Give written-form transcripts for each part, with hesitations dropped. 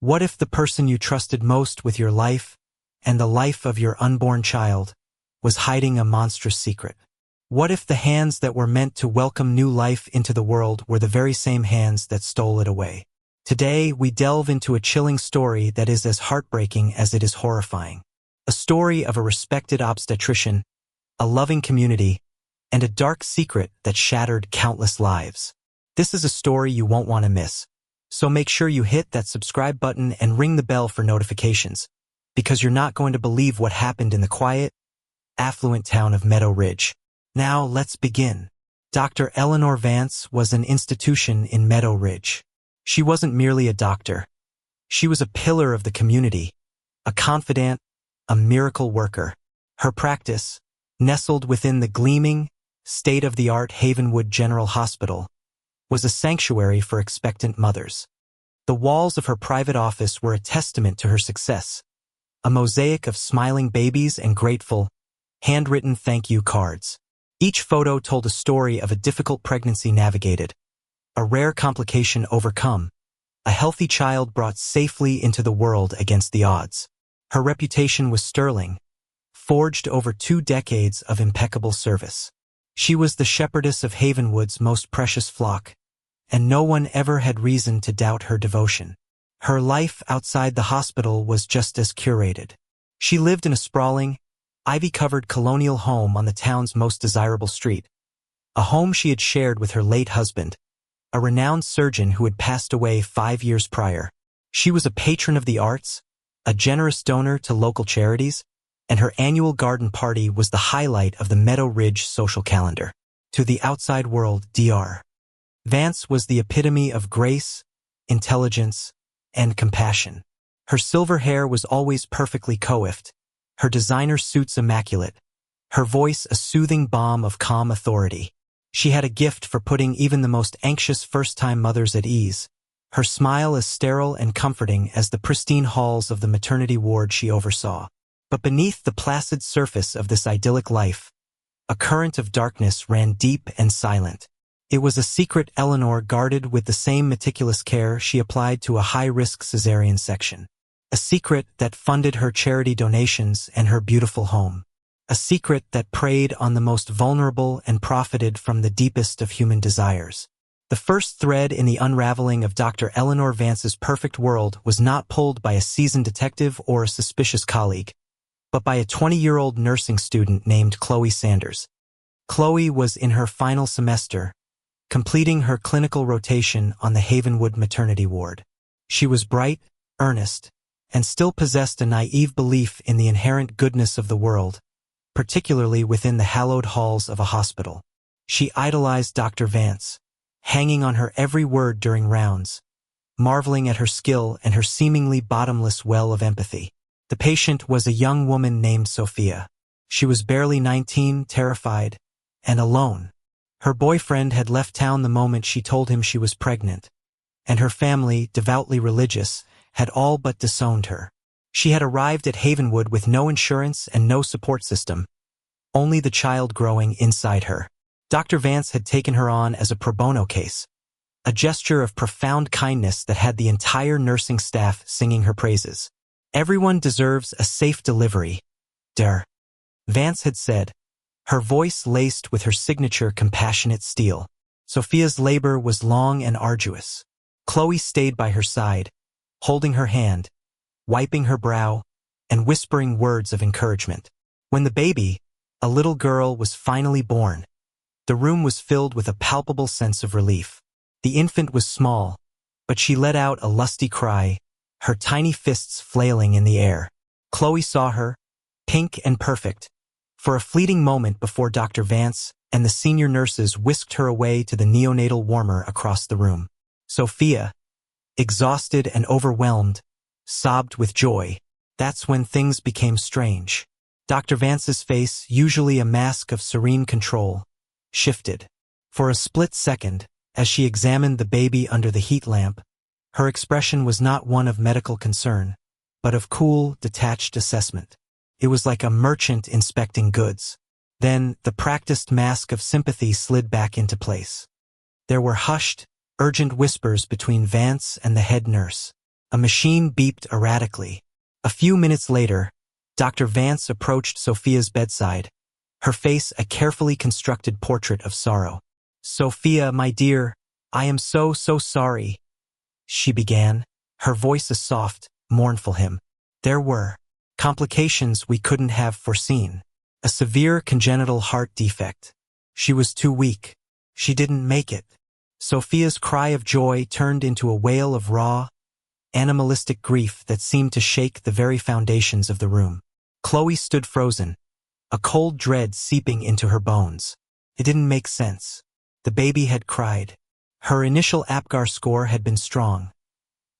What if the person you trusted most with your life and the life of your unborn child was hiding a monstrous secret? What if the hands that were meant to welcome new life into the world were the very same hands that stole it away? Today, we delve into a chilling story that is as heartbreaking as it is horrifying. A story of a respected obstetrician, a loving community, and a dark secret that shattered countless lives. This is a story you won't want to miss. So make sure you hit that subscribe button and ring the bell for notifications, because you're not going to believe what happened in the quiet, affluent town of Meadow Ridge. Now, let's begin. Dr. Eleanor Vance was an institution in Meadow Ridge. She wasn't merely a doctor. She was a pillar of the community, a confidant, a miracle worker. Her practice, nestled within the gleaming, state-of-the-art Havenwood General Hospital, was a sanctuary for expectant mothers. The walls of her private office were a testament to her success, a mosaic of smiling babies and grateful, handwritten thank you cards. Each photo told a story of a difficult pregnancy navigated, a rare complication overcome, a healthy child brought safely into the world against the odds. Her reputation was sterling, forged over 2 decades of impeccable service. She was the shepherdess of Havenwood's most precious flock, and no one ever had reason to doubt her devotion. Her life outside the hospital was just as curated. She lived in a sprawling, ivy-covered colonial home on the town's most desirable street, a home she had shared with her late husband, a renowned surgeon who had passed away 5 years prior. She was a patron of the arts, a generous donor to local charities, and her annual garden party was the highlight of the Meadow Ridge social calendar. To the outside world, Dr. Vance was the epitome of grace, intelligence, and compassion. Her silver hair was always perfectly coiffed, her designer suits immaculate, her voice a soothing balm of calm authority. She had a gift for putting even the most anxious first-time mothers at ease, her smile as sterile and comforting as the pristine halls of the maternity ward she oversaw. But beneath the placid surface of this idyllic life, a current of darkness ran deep and silent. It was a secret Eleanor guarded with the same meticulous care she applied to a high-risk cesarean section. A secret that funded her charity donations and her beautiful home. A secret that preyed on the most vulnerable and profited from the deepest of human desires. The first thread in the unraveling of Dr. Eleanor Vance's perfect world was not pulled by a seasoned detective or a suspicious colleague, but by a 20-year-old nursing student named Chloe Sanders. Chloe was in her final semester, completing her clinical rotation on the Havenwood maternity ward. She was bright, earnest, and still possessed a naive belief in the inherent goodness of the world, particularly within the hallowed halls of a hospital. She idolized Dr. Vance, hanging on her every word during rounds, marveling at her skill and her seemingly bottomless well of empathy. The patient was a young woman named Sophia. She was barely 19, terrified, and alone. Her boyfriend had left town the moment she told him she was pregnant, and her family, devoutly religious, had all but disowned her. She had arrived at Havenwood with no insurance and no support system, only the child growing inside her. Dr. Vance had taken her on as a pro bono case, a gesture of profound kindness that had the entire nursing staff singing her praises. Everyone deserves a safe delivery, Dr. Vance had said, her voice laced with her signature compassionate steel. Sophia's labor was long and arduous. Chloe stayed by her side, holding her hand, wiping her brow, and whispering words of encouragement. When the baby, a little girl, was finally born, the room was filled with a palpable sense of relief. The infant was small, but she let out a lusty cry, her tiny fists flailing in the air. Chloe saw her, pink and perfect, for a fleeting moment before Dr. Vance and the senior nurses whisked her away to the neonatal warmer across the room. Sophia, exhausted and overwhelmed, sobbed with joy. That's when things became strange. Dr. Vance's face, usually a mask of serene control, shifted. For a split second, as she examined the baby under the heat lamp, her expression was not one of medical concern, but of cool, detached assessment. It was like a merchant inspecting goods. Then, the practiced mask of sympathy slid back into place. There were hushed, urgent whispers between Vance and the head nurse. A machine beeped erratically. A few minutes later, Dr. Vance approached Sophia's bedside, her face a carefully constructed portrait of sorrow. "Sophia, my dear, I am so sorry," she began, her voice a soft, mournful hymn. "There were complications we couldn't have foreseen. A severe congenital heart defect. She was too weak. She didn't make it." Sophia's cry of joy turned into a wail of raw, animalistic grief that seemed to shake the very foundations of the room. Chloe stood frozen, a cold dread seeping into her bones. It didn't make sense. The baby had cried. Her initial APGAR score had been strong.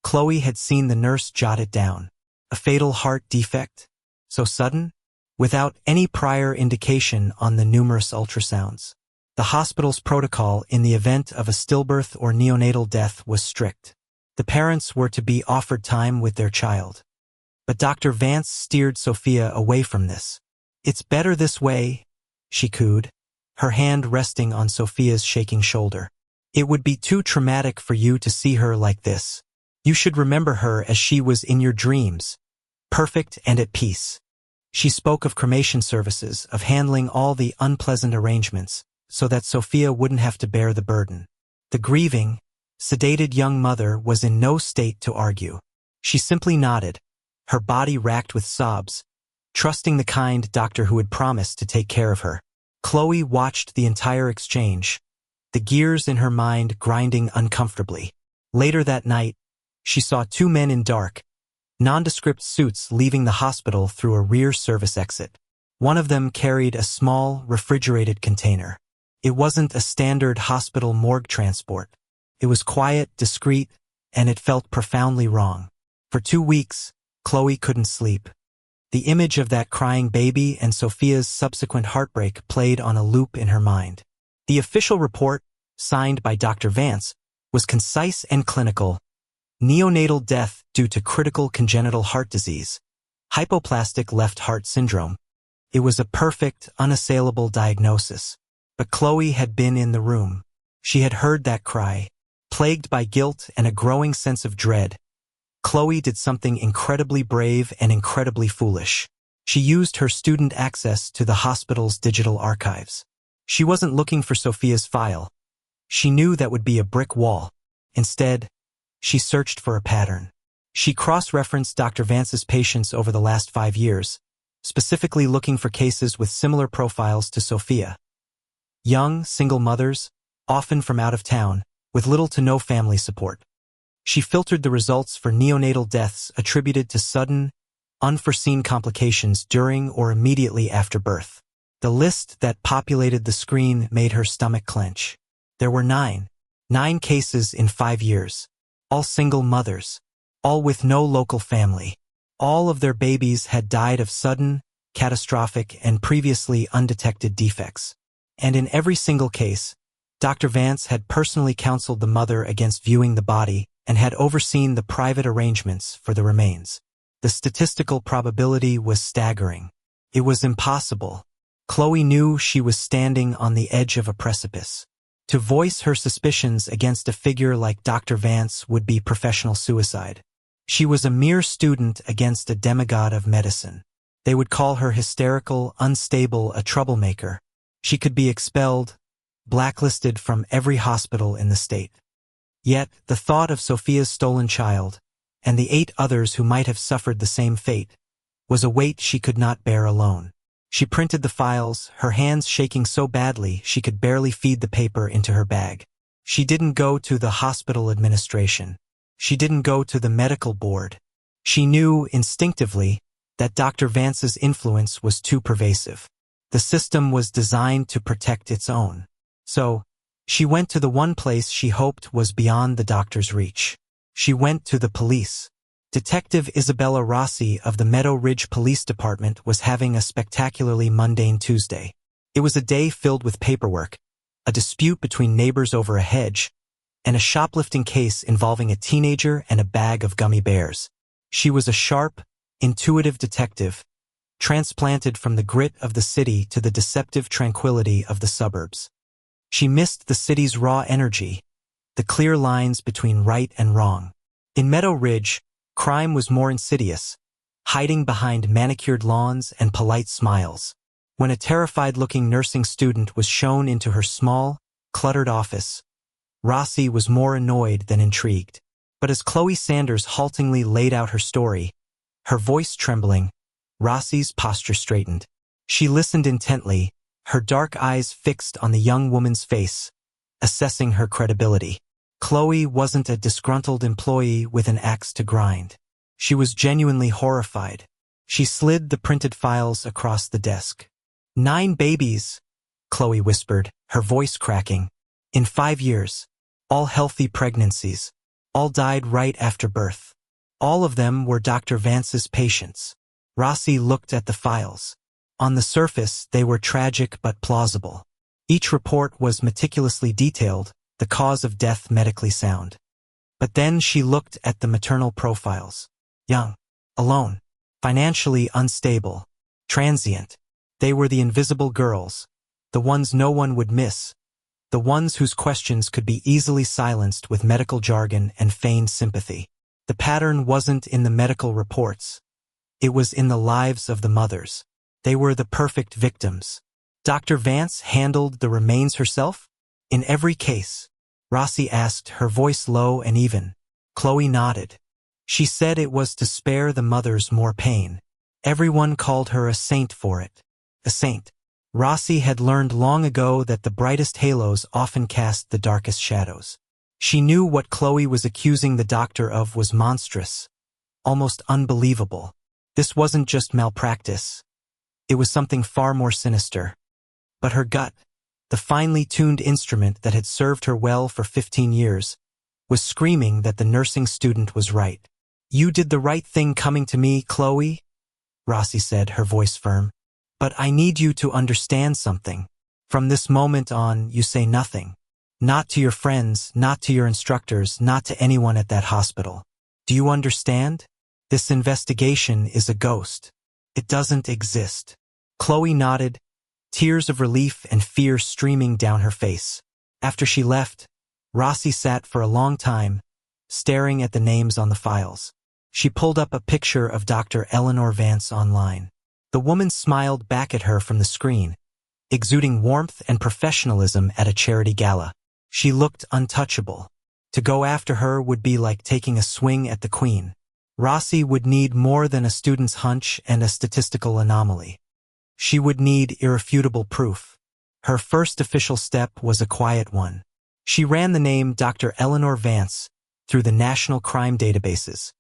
Chloe had seen the nurse jot it down. A fatal heart defect? So sudden? Without any prior indication on the numerous ultrasounds. The hospital's protocol in the event of a stillbirth or neonatal death was strict. The parents were to be offered time with their child. But Dr. Vance steered Sophia away from this. "It's better this way," she cooed, her hand resting on Sophia's shaking shoulder. "It would be too traumatic for you to see her like this. You should remember her as she was in your dreams, perfect and at peace." She spoke of cremation services, of handling all the unpleasant arrangements, so that Sophia wouldn't have to bear the burden. The grieving, sedated young mother was in no state to argue. She simply nodded, her body racked with sobs, trusting the kind doctor who had promised to take care of her. Chloe watched the entire exchange, the gears in her mind grinding uncomfortably. Later that night, she saw two men in dark, nondescript suits leaving the hospital through a rear service exit. One of them carried a small, refrigerated container. It wasn't a standard hospital morgue transport. It was quiet, discreet, and it felt profoundly wrong. For 2 weeks, Chloe couldn't sleep. The image of that crying baby and Sophia's subsequent heartbreak played on a loop in her mind. The official report, signed by Dr. Vance, was concise and clinical. Neonatal death due to critical congenital heart disease, hypoplastic left heart syndrome. It was a perfect, unassailable diagnosis. But Chloe had been in the room. She had heard that cry. Plagued by guilt and a growing sense of dread, Chloe did something incredibly brave and incredibly foolish. She used her student access to the hospital's digital archives. She wasn't looking for Sophia's file. She knew that would be a brick wall. Instead, she searched for a pattern. She cross-referenced Dr. Vance's patients over the last 5 years, specifically looking for cases with similar profiles to Sophia. Young, single mothers, often from out of town, with little to no family support. She filtered the results for neonatal deaths attributed to sudden, unforeseen complications during or immediately after birth. The list that populated the screen made her stomach clench. There were 9 cases in 5 years. All single mothers. All with no local family. All of their babies had died of sudden, catastrophic, and previously undetected defects. And in every single case, Dr. Vance had personally counseled the mother against viewing the body and had overseen the private arrangements for the remains. The statistical probability was staggering. It was impossible. Chloe knew she was standing on the edge of a precipice. To voice her suspicions against a figure like Dr. Vance would be professional suicide. She was a mere student against a demigod of medicine. They would call her hysterical, unstable, a troublemaker. She could be expelled, blacklisted from every hospital in the state. Yet, the thought of Sophia's stolen child, and the 8 others who might have suffered the same fate, was a weight she could not bear alone. She printed the files, her hands shaking so badly she could barely feed the paper into her bag. She didn't go to the hospital administration. She didn't go to the medical board. She knew, instinctively, that Dr. Vance's influence was too pervasive. The system was designed to protect its own. So, she went to the one place she hoped was beyond the doctor's reach. She went to the police. Detective Isabella Rossi of the Meadow Ridge Police Department was having a spectacularly mundane Tuesday. It was a day filled with paperwork, a dispute between neighbors over a hedge, and a shoplifting case involving a teenager and a bag of gummy bears. She was a sharp, intuitive detective, transplanted from the grit of the city to the deceptive tranquility of the suburbs. She missed the city's raw energy, the clear lines between right and wrong. In Meadow Ridge, Crime was more insidious, hiding behind manicured lawns and polite smiles. When a terrified-looking nursing student was shown into her small, cluttered office, Rossi was more annoyed than intrigued. But as Chloe Sanders haltingly laid out her story, her voice trembling, Rossi's posture straightened. She listened intently, her dark eyes fixed on the young woman's face, assessing her credibility. Chloe wasn't a disgruntled employee with an axe to grind. She was genuinely horrified. She slid the printed files across the desk. 9 babies, Chloe whispered, her voice cracking. In 5 years. All healthy pregnancies. All died right after birth. All of them were Dr. Vance's patients. Rossi looked at the files. On the surface, they were tragic but plausible. Each report was meticulously detailed, the cause of death medically sound. But then she looked at the maternal profiles. Young, alone, financially unstable, transient. They were the invisible girls, the ones no one would miss, the ones whose questions could be easily silenced with medical jargon and feigned sympathy. The pattern wasn't in the medical reports. It was in the lives of the mothers. They were the perfect victims. Dr. Vance handled the remains herself? In every case, Rossi asked, her voice low and even. Chloe nodded. She said it was to spare the mothers more pain. Everyone called her a saint for it. A saint. Rossi had learned long ago that the brightest halos often cast the darkest shadows. She knew what Chloe was accusing the doctor of was monstrous, almost unbelievable. This wasn't just malpractice. It was something far more sinister. But her gut, the finely tuned instrument that had served her well for 15 years, was screaming that the nursing student was right. You did the right thing coming to me, Chloe, Rossi said, her voice firm. But I need you to understand something. From this moment on, you say nothing. Not to your friends, not to your instructors, not to anyone at that hospital. Do you understand? This investigation is a ghost. It doesn't exist. Chloe nodded, tears of relief and fear streaming down her face. After she left, Rossi sat for a long time, staring at the names on the files. She pulled up a picture of Dr. Eleanor Vance online. The woman smiled back at her from the screen, exuding warmth and professionalism at a charity gala. She looked untouchable. To go after her would be like taking a swing at the queen. Rossi would need more than a student's hunch and a statistical anomaly. She would need irrefutable proof. Her first official step was a quiet one. She ran the name Dr. Eleanor Vance through the national crime databases,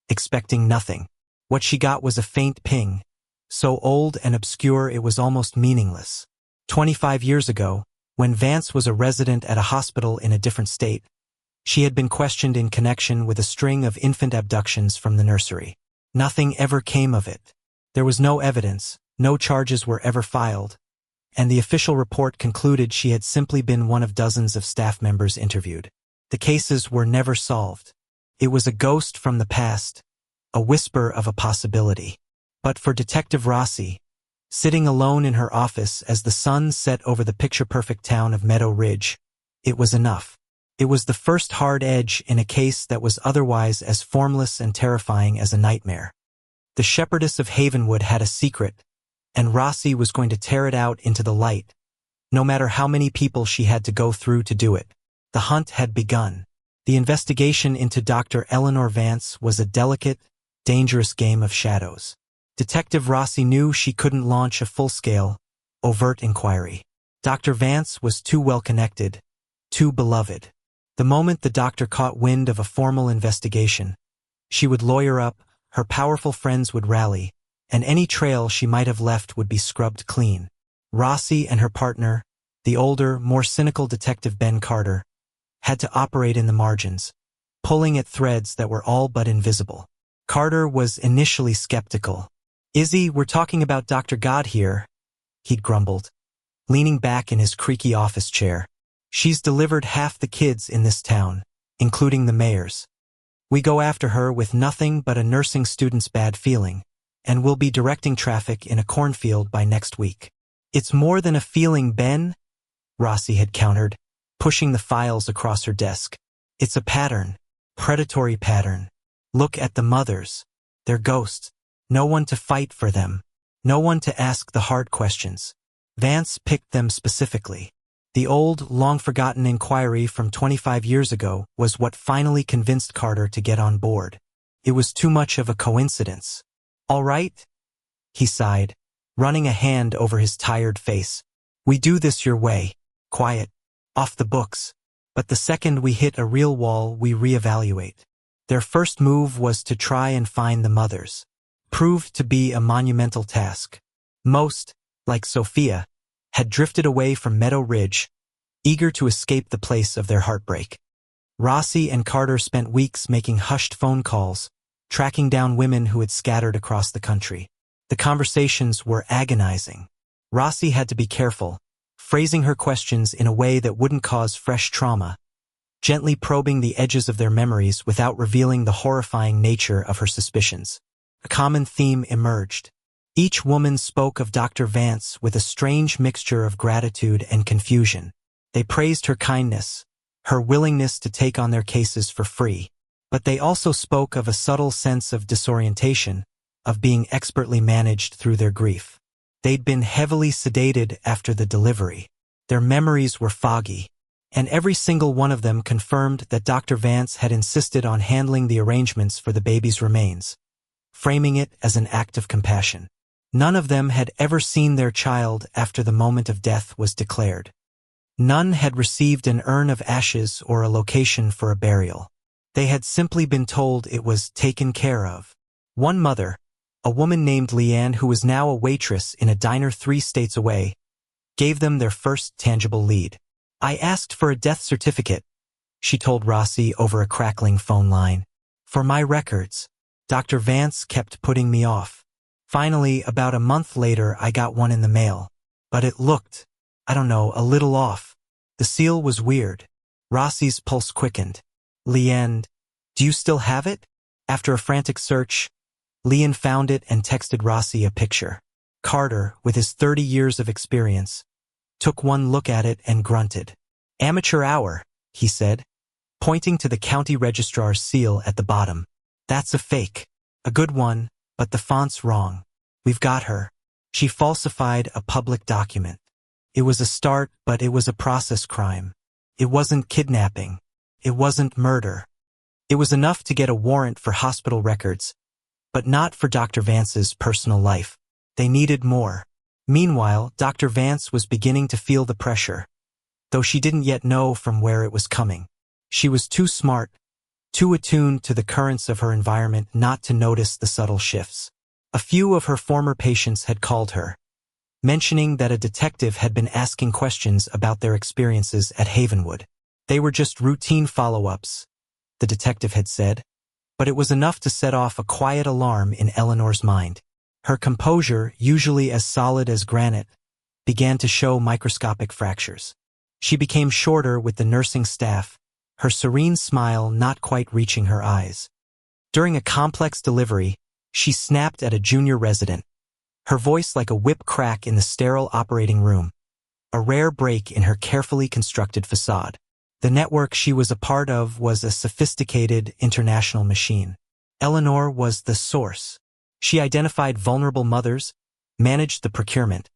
expecting nothing. What she got was a faint ping, so old and obscure it was almost meaningless. 25 years ago, when Vance was a resident at a hospital in a different state, she had been questioned in connection with a string of infant abductions from the nursery. Nothing ever came of it. There was no evidence, no charges were ever filed, and the official report concluded she had simply been one of dozens of staff members interviewed. The cases were never solved. It was a ghost from the past, a whisper of a possibility. But for Detective Rossi, sitting alone in her office as the sun set over the picture-perfect town of Meadow Ridge, it was enough. It was the first hard edge in a case that was otherwise as formless and terrifying as a nightmare. The shepherdess of Havenwood had a secret, and Rossi was going to tear it out into the light, no matter how many people she had to go through to do it. The hunt had begun. The investigation into Dr. Eleanor Vance was a delicate, dangerous game of shadows. Detective Rossi knew she couldn't launch a full-scale, overt inquiry. Dr. Vance was too well-connected, too beloved. The moment the doctor caught wind of a formal investigation, she would lawyer up, her powerful friends would rally, and any trail she might have left would be scrubbed clean. Rossi and her partner, the older, more cynical Detective Ben Carter, had to operate in the margins, pulling at threads that were all but invisible. Carter was initially skeptical. Izzy, we're talking about Dr. God here, he'd grumbled, leaning back in his creaky office chair. She's delivered half the kids in this town, including the mayor's. We go after her with nothing but a nursing student's bad feeling, and we'll be directing traffic in a cornfield by next week. It's more than a feeling, Ben, Rossi had countered, pushing the files across her desk. It's a pattern, predatory pattern. Look at the mothers. They're ghosts. No one to fight for them. No one to ask the hard questions. Vance picked them specifically. The old, long-forgotten inquiry from 25 years ago was what finally convinced Carter to get on board. It was too much of a coincidence. "All right?" he sighed, running a hand over his tired face. "We do this your way. Quiet. Off the books. But the second we hit a real wall, we reevaluate." Their first move was to try and find the mothers. Proved to be a monumental task. Most, like Sophia, had drifted away from Meadow Ridge, eager to escape the place of their heartbreak. Rossi and Carter spent weeks making hushed phone calls, tracking down women who had scattered across the country. The conversations were agonizing. Rossi had to be careful, phrasing her questions in a way that wouldn't cause fresh trauma, gently probing the edges of their memories without revealing the horrifying nature of her suspicions. A common theme emerged. Each woman spoke of Dr. Vance with a strange mixture of gratitude and confusion. They praised her kindness, her willingness to take on their cases for free. But they also spoke of a subtle sense of disorientation, of being expertly managed through their grief. They'd been heavily sedated after the delivery. Their memories were foggy, and every single one of them confirmed that Dr. Vance had insisted on handling the arrangements for the baby's remains, framing it as an act of compassion. None of them had ever seen their child after the moment of death was declared. None had received an urn of ashes or a location for a burial. They had simply been told it was taken care of. One mother, a woman named Leanne who was now a waitress in a diner 3 states away, gave them their first tangible lead. "I asked for a death certificate," she told Rossi over a crackling phone line. "For my records. Dr. Vance kept putting me off. Finally, about a month later, I got one in the mail. But it looked, I don't know, a little off. The seal was weird." Rossi's pulse quickened. "Leanne, do you still have it?" After a frantic search, Leanne found it and texted Rossi a picture. Carter, with his 30 years of experience, took one look at it and grunted. "Amateur hour," he said, pointing to the county registrar's seal at the bottom. "That's a fake. A good one, but the font's wrong. We've got her. She falsified a public document. It was a start, but it was a process crime. It wasn't kidnapping. It wasn't murder. It was enough to get a warrant for hospital records, but not for Dr. Vance's personal life. They needed more." Meanwhile, Dr. Vance was beginning to feel the pressure, though she didn't yet know from where it was coming. She was too smart, too attuned to the currents of her environment not to notice the subtle shifts. A few of her former patients had called her, mentioning that a detective had been asking questions about their experiences at Havenwood. They were just routine follow-ups, the detective had said, but it was enough to set off a quiet alarm in Eleanor's mind. Her composure, usually as solid as granite, began to show microscopic fractures. She became shorter with the nursing staff, her serene smile not quite reaching her eyes. During a complex delivery, she snapped at a junior resident, her voice like a whip crack in the sterile operating room, a rare break in her carefully constructed facade. The network she was a part of was a sophisticated international machine. Eleanor was the source. She identified vulnerable mothers, managed the procurement,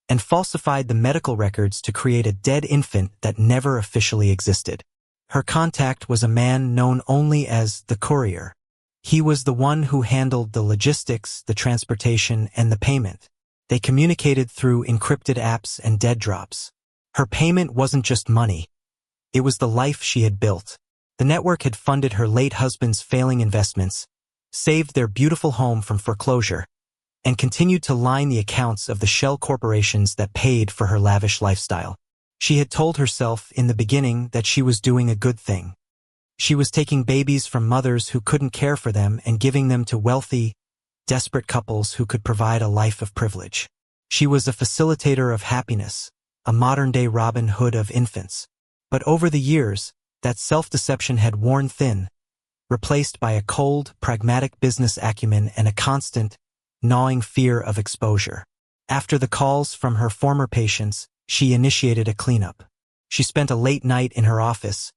and falsified the medical records to create a dead infant that never officially existed. Her contact was a man known only as the courier. He was the one who handled the logistics, the transportation, and the payment. They communicated through encrypted apps and dead drops. Her payment wasn't just money. It was the life she had built. The network had funded her late husband's failing investments, saved their beautiful home from foreclosure, and continued to line the accounts of the shell corporations that paid for her lavish lifestyle. She had told herself in the beginning that she was doing a good thing. She was taking babies from mothers who couldn't care for them and giving them to wealthy, desperate couples who could provide a life of privilege. She was a facilitator of happiness, a modern-day Robin Hood of infants. But over the years, that self-deception had worn thin, replaced by a cold, pragmatic business acumen and a constant, gnawing fear of exposure. After the calls from her former patients, she initiated a cleanup. She spent a late night in her office,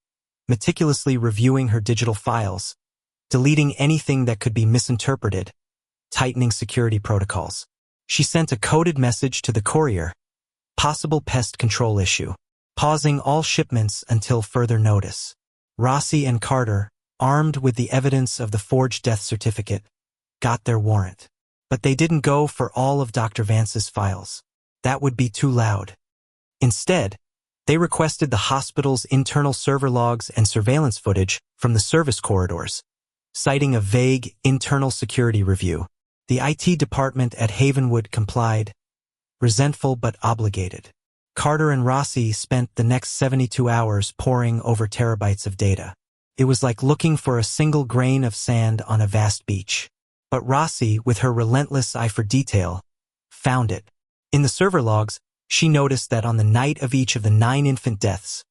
meticulously reviewing her digital files, deleting anything that could be misinterpreted, tightening security protocols. She sent a coded message to the courier, possible pest control issue, pausing all shipments until further notice. Rossi and Carter, armed with the evidence of the forged death certificate, got their warrant. But they didn't go for all of Dr. Vance's files. That would be too loud. Instead, they requested the hospital's internal server logs and surveillance footage from the service corridors, citing a vague internal security review. The IT department at Havenwood complied, resentful but obligated. Carter and Rossi spent the next 72 hours poring over terabytes of data. It was like looking for a single grain of sand on a vast beach. But Rossi, with her relentless eye for detail, found it. In the server logs, she noticed that on the night of each of the 9 infant deaths,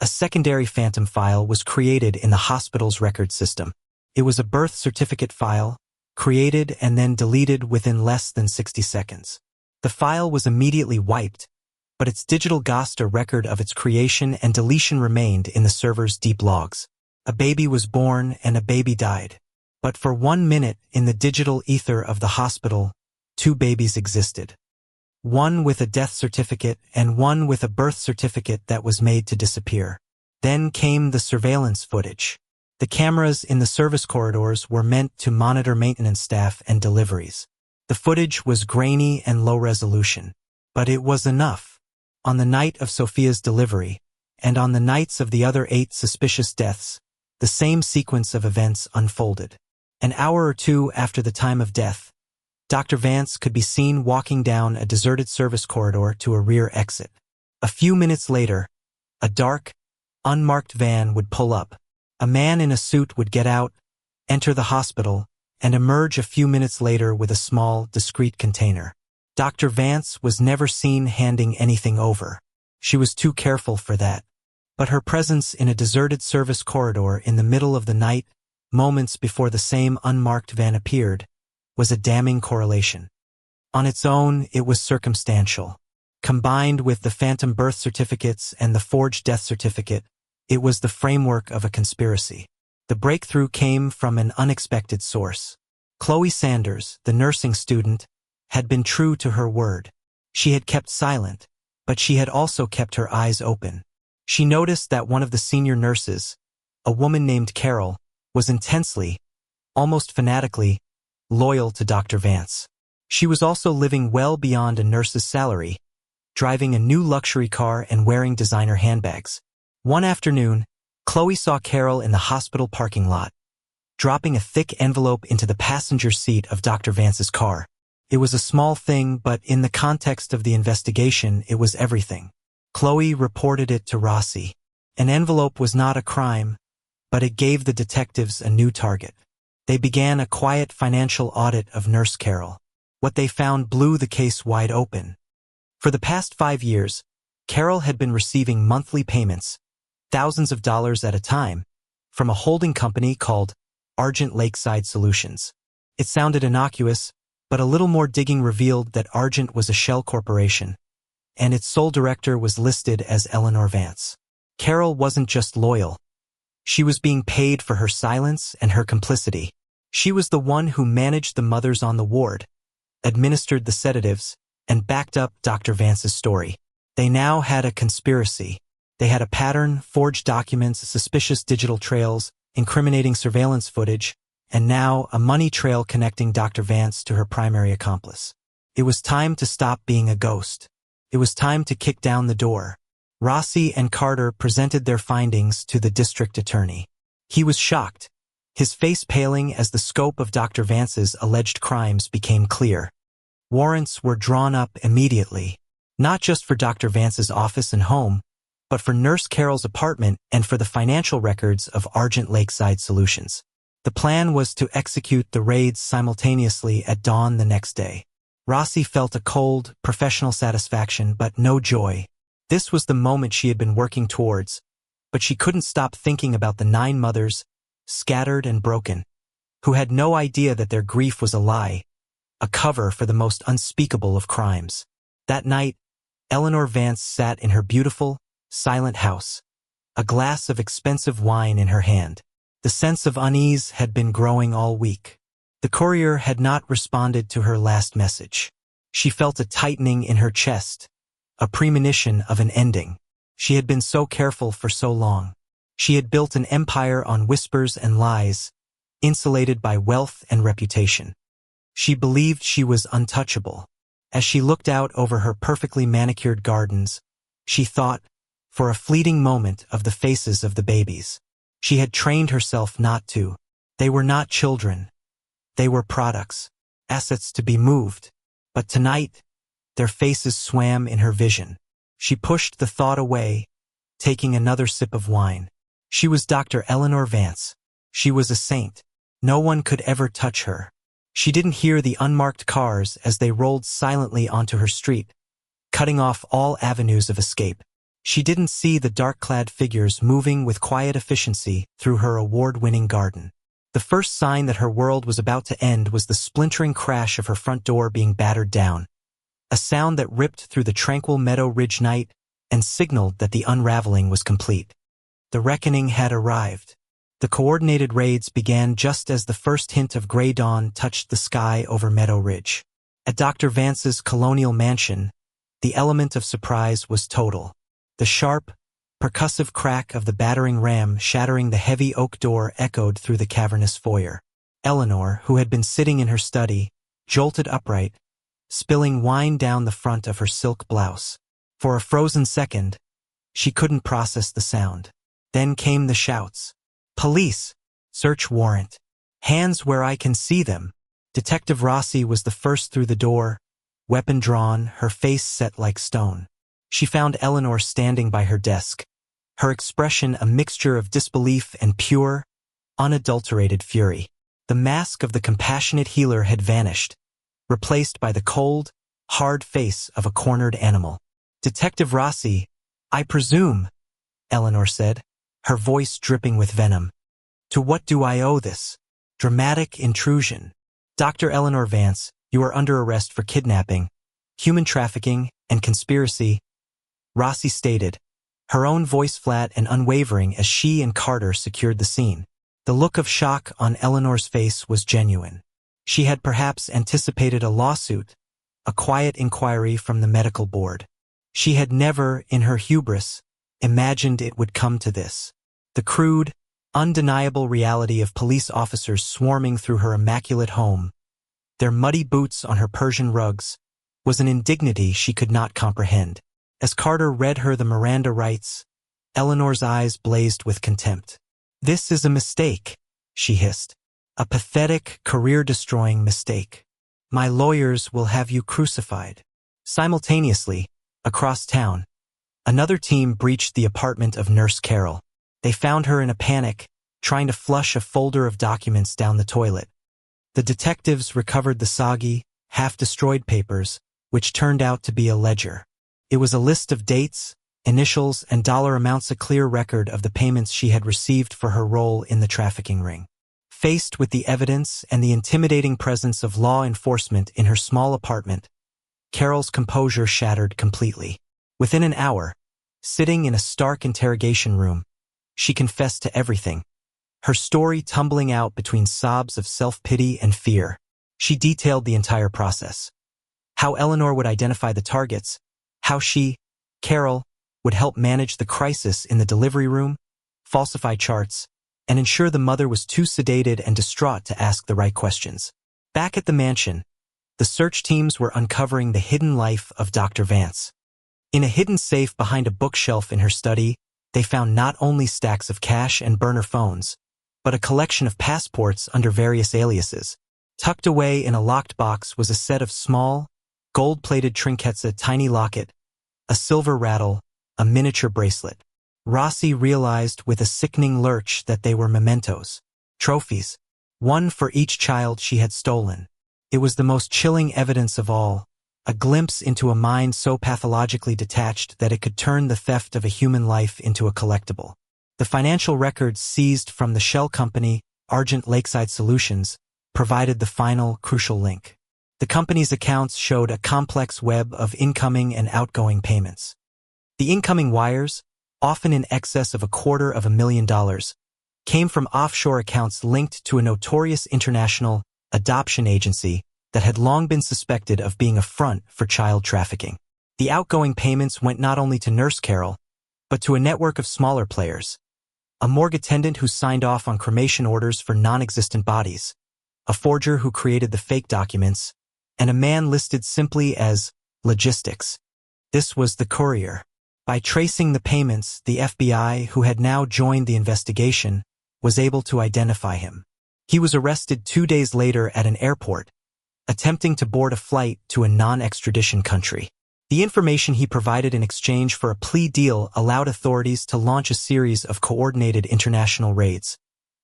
a secondary phantom file was created in the hospital's record system. It was a birth certificate file, created and then deleted within less than 60 seconds. The file was immediately wiped, but its digital ghost, a record of its creation and deletion, remained in the server's deep logs. A baby was born and a baby died. But for 1 minute in the digital ether of the hospital, 2 babies existed. One with a death certificate and one with a birth certificate that was made to disappear. Then came the surveillance footage. The cameras in the service corridors were meant to monitor maintenance staff and deliveries. The footage was grainy and low resolution, but it was enough. On the night of Sophia's delivery, and on the nights of the other 8 suspicious deaths, the same sequence of events unfolded. An hour or two after the time of death, Dr. Vance could be seen walking down a deserted service corridor to a rear exit. A few minutes later, a dark, unmarked van would pull up. A man in a suit would get out, enter the hospital, and emerge a few minutes later with a small, discreet container. Dr. Vance was never seen handing anything over. She was too careful for that. But her presence in a deserted service corridor in the middle of the night, moments before the same unmarked van appeared, was a damning correlation. On its own, it was circumstantial. Combined with the phantom birth certificates and the forged death certificate, it was the framework of a conspiracy. The breakthrough came from an unexpected source. Chloe Sanders, the nursing student, had been true to her word. She had kept silent, but she had also kept her eyes open. She noticed that one of the senior nurses, a woman named Carol, was intensely, almost fanatically, loyal to Dr. Vance. She was also living well beyond a nurse's salary, driving a new luxury car and wearing designer handbags. One afternoon, Chloe saw Carol in the hospital parking lot, dropping a thick envelope into the passenger seat of Dr. Vance's car. It was a small thing, but in the context of the investigation, it was everything. Chloe reported it to Rossi. An envelope was not a crime, but it gave the detectives a new target. They began a quiet financial audit of Nurse Carol. What they found blew the case wide open. For the past 5 years, Carol had been receiving monthly payments, thousands of dollars at a time, from a holding company called Argent Lakeside Solutions. It sounded innocuous, but a little more digging revealed that Argent was a shell corporation, and its sole director was listed as Eleanor Vance. Carol wasn't just loyal. She was being paid for her silence and her complicity. She was the one who managed the mothers on the ward, administered the sedatives, and backed up Dr. Vance's story. They now had a conspiracy. They had a pattern, forged documents, suspicious digital trails, incriminating surveillance footage, and now a money trail connecting Dr. Vance to her primary accomplice. It was time to stop being a ghost. It was time to kick down the door. Rossi and Carter presented their findings to the district attorney. He was shocked, his face paling as the scope of Dr. Vance's alleged crimes became clear. Warrants were drawn up immediately, not just for Dr. Vance's office and home, but for Nurse Carol's apartment and for the financial records of Argent Lakeside Solutions. The plan was to execute the raids simultaneously at dawn the next day. Rossi felt a cold, professional satisfaction, but no joy. This was the moment she had been working towards, but she couldn't stop thinking about the 9 mothers, scattered and broken, who had no idea that their grief was a lie, a cover for the most unspeakable of crimes. That night, Eleanor Vance sat in her beautiful, silent house, a glass of expensive wine in her hand. The sense of unease had been growing all week. The courier had not responded to her last message. She felt a tightening in her chest, a premonition of an ending. She had been so careful for so long. She had built an empire on whispers and lies, insulated by wealth and reputation. She believed she was untouchable. As she looked out over her perfectly manicured gardens, she thought, for a fleeting moment, of the faces of the babies. She had trained herself not to. They were not children. They were products, assets to be moved. But tonight, their faces swam in her vision. She pushed the thought away, taking another sip of wine. She was Dr. Eleanor Vance. She was a saint. No one could ever touch her. She didn't hear the unmarked cars as they rolled silently onto her street, cutting off all avenues of escape. She didn't see the dark-clad figures moving with quiet efficiency through her award-winning garden. The first sign that her world was about to end was the splintering crash of her front door being battered down, a sound that ripped through the tranquil Meadow Ridge night and signaled that the unraveling was complete. The reckoning had arrived. The coordinated raids began just as the first hint of gray dawn touched the sky over Meadow Ridge. At Dr. Vance's colonial mansion, the element of surprise was total. The sharp, percussive crack of the battering ram shattering the heavy oak door echoed through the cavernous foyer. Eleanor, who had been sitting in her study, jolted upright, spilling wine down the front of her silk blouse. For a frozen second, she couldn't process the sound. Then came the shouts. "Police! Search warrant! Hands where I can see them!" Detective Rossi was the first through the door, weapon drawn, her face set like stone. She found Eleanor standing by her desk, her expression a mixture of disbelief and pure, unadulterated fury. The mask of the compassionate healer had vanished, replaced by the cold, hard face of a cornered animal. "Detective Rossi, I presume," Eleanor said, her voice dripping with venom. "To what do I owe this dramatic intrusion?" "Dr. Eleanor Vance, you are under arrest for kidnapping, human trafficking, and conspiracy," Rossi stated, her own voice flat and unwavering as she and Carter secured the scene. The look of shock on Eleanor's face was genuine. She had perhaps anticipated a lawsuit, a quiet inquiry from the medical board. She had never, in her hubris, imagined it would come to this. The crude, undeniable reality of police officers swarming through her immaculate home, their muddy boots on her Persian rugs, was an indignity she could not comprehend. As Carter read her the Miranda rights, Eleanor's eyes blazed with contempt. "This is a mistake," she hissed. "A pathetic, career-destroying mistake. My lawyers will have you crucified." Simultaneously, across town, another team breached the apartment of Nurse Carol. They found her in a panic, trying to flush a folder of documents down the toilet. The detectives recovered the soggy, half-destroyed papers, which turned out to be a ledger. It was a list of dates, initials, and dollar amounts, a clear record of the payments she had received for her role in the trafficking ring. Faced with the evidence and the intimidating presence of law enforcement in her small apartment, Carol's composure shattered completely. Within an hour, sitting in a stark interrogation room, she confessed to everything, her story tumbling out between sobs of self-pity and fear. She detailed the entire process. How Eleanor would identify the targets, how she, Carol, would help manage the crisis in the delivery room, falsify charts, and ensure the mother was too sedated and distraught to ask the right questions. Back at the mansion, the search teams were uncovering the hidden life of Dr. Vance. In a hidden safe behind a bookshelf in her study, they found not only stacks of cash and burner phones, but a collection of passports under various aliases. Tucked away in a locked box was a set of small, gold-plated trinkets, a tiny locket, a silver rattle, a miniature bracelet. Rossi realized with a sickening lurch that they were mementos, trophies, one for each child she had stolen. It was the most chilling evidence of all, a glimpse into a mind so pathologically detached that it could turn the theft of a human life into a collectible. The financial records seized from the shell company, Argent Lakeside Solutions, provided the final, crucial link. The company's accounts showed a complex web of incoming and outgoing payments. The incoming wires, often in excess of $250,000, came from offshore accounts linked to a notorious international adoption agency that had long been suspected of being a front for child trafficking. The outgoing payments went not only to Nurse Carol, but to a network of smaller players, a morgue attendant who signed off on cremation orders for non-existent bodies, a forger who created the fake documents, and a man listed simply as logistics. This was the courier. By tracing the payments, the FBI, who had now joined the investigation, was able to identify him. He was arrested 2 days later at an airport, attempting to board a flight to a non-extradition country. The information he provided in exchange for a plea deal allowed authorities to launch a series of coordinated international raids,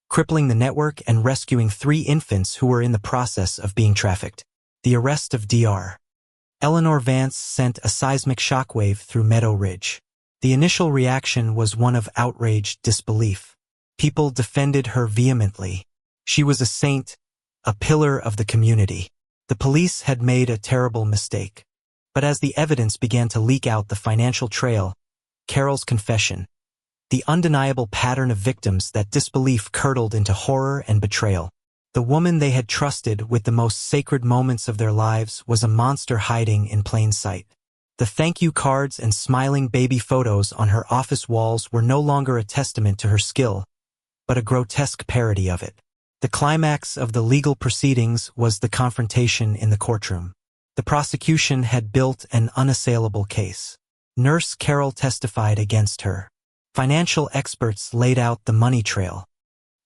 crippling the network and rescuing 3 infants who were in the process of being trafficked. The arrest of Dr. Eleanor Vance sent a seismic shockwave through Meadow Ridge. The initial reaction was one of outraged disbelief. People defended her vehemently. She was a saint, a pillar of the community. The police had made a terrible mistake. But as the evidence began to leak out, the financial trail, Carol's confession, the undeniable pattern of victims, that disbelief curdled into horror and betrayal. The woman they had trusted with the most sacred moments of their lives was a monster hiding in plain sight. The thank you cards and smiling baby photos on her office walls were no longer a testament to her skill, but a grotesque parody of it. The climax of the legal proceedings was the confrontation in the courtroom. The prosecution had built an unassailable case. Nurse Carol testified against her. Financial experts laid out the money trail.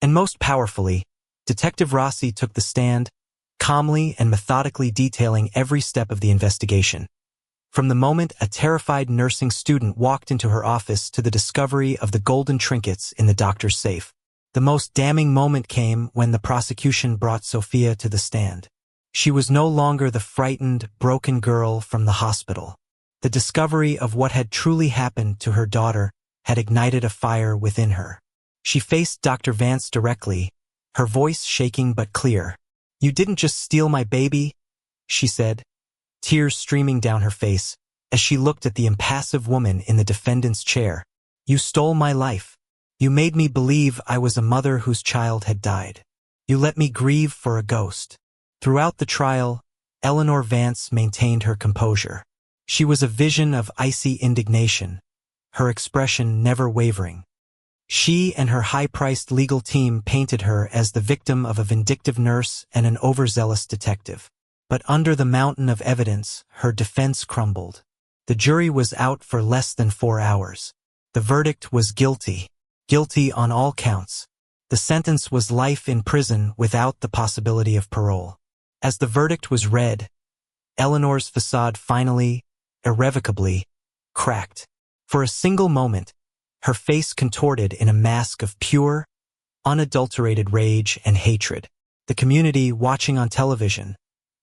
And most powerfully, Detective Rossi took the stand, calmly and methodically detailing every step of the investigation. From the moment a terrified nursing student walked into her office to the discovery of the golden trinkets in the doctor's safe. The most damning moment came when the prosecution brought Sophia to the stand. She was no longer the frightened, broken girl from the hospital. The discovery of what had truly happened to her daughter had ignited a fire within her. She faced Dr. Vance directly, her voice shaking but clear. "You didn't just steal my baby," she said, tears streaming down her face as she looked at the impassive woman in the defendant's chair. "You stole my life. You made me believe I was a mother whose child had died. You let me grieve for a ghost." Throughout the trial, Eleanor Vance maintained her composure. She was a vision of icy indignation, her expression never wavering. She and her high-priced legal team painted her as the victim of a vindictive nurse and an overzealous detective. But under the mountain of evidence, her defense crumbled. The jury was out for less than 4 hours. The verdict was guilty. Guilty on all counts. The sentence was life in prison without the possibility of parole. As the verdict was read, Eleanor's facade finally, irrevocably, cracked. For a single moment, her face contorted in a mask of pure, unadulterated rage and hatred. The community, watching on television,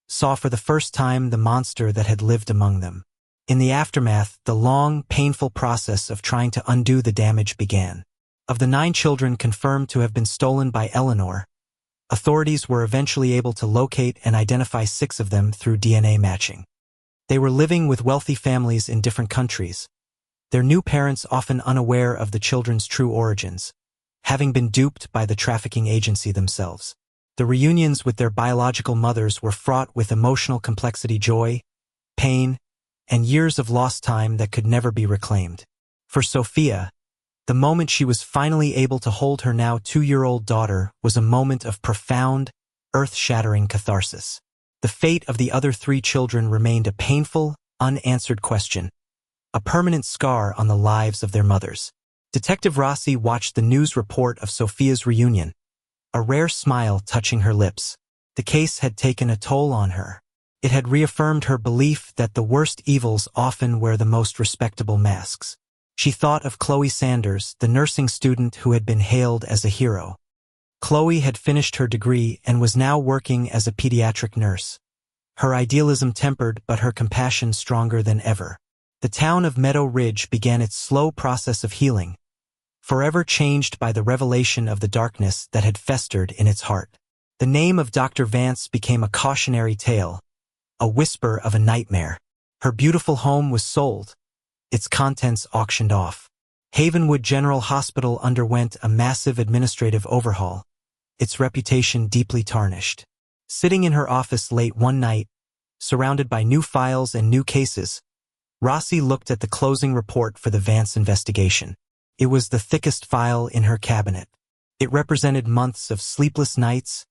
saw for the first time the monster that had lived among them. In the aftermath, the long, painful process of trying to undo the damage began. Of the 9 children confirmed to have been stolen by Eleanor, authorities were eventually able to locate and identify 6 of them through DNA matching. They were living with wealthy families in different countries, their new parents often unaware of the children's true origins, having been duped by the trafficking agency themselves. The reunions with their biological mothers were fraught with emotional complexity, joy, pain, and years of lost time that could never be reclaimed. For Sophia, the moment she was finally able to hold her now 2-year-old daughter was a moment of profound, earth-shattering catharsis. The fate of the other 3 children remained a painful, unanswered question, a permanent scar on the lives of their mothers. Detective Rossi watched the news report of Sophia's reunion, a rare smile touching her lips. The case had taken a toll on her. It had reaffirmed her belief that the worst evils often wear the most respectable masks. She thought of Chloe Sanders, the nursing student who had been hailed as a hero. Chloe had finished her degree and was now working as a pediatric nurse. Her idealism tempered, but her compassion stronger than ever. The town of Meadow Ridge began its slow process of healing, forever changed by the revelation of the darkness that had festered in its heart. The name of Dr. Vance became a cautionary tale, a whisper of a nightmare. Her beautiful home was sold, its contents auctioned off. Havenwood General Hospital underwent a massive administrative overhaul, its reputation deeply tarnished. Sitting in her office late one night, surrounded by new files and new cases, Rossi looked at the closing report for the Vance investigation. It was the thickest file in her cabinet. It represented months of sleepless nights,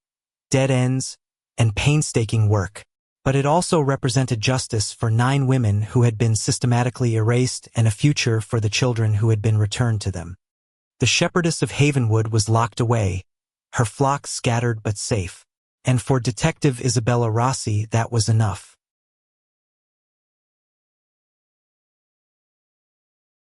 dead ends, and painstaking work. But it also represented justice for 9 women who had been systematically erased and a future for the children who had been returned to them. The shepherdess of Havenwood was locked away, her flock scattered but safe. And for Detective Isabella Rossi, that was enough.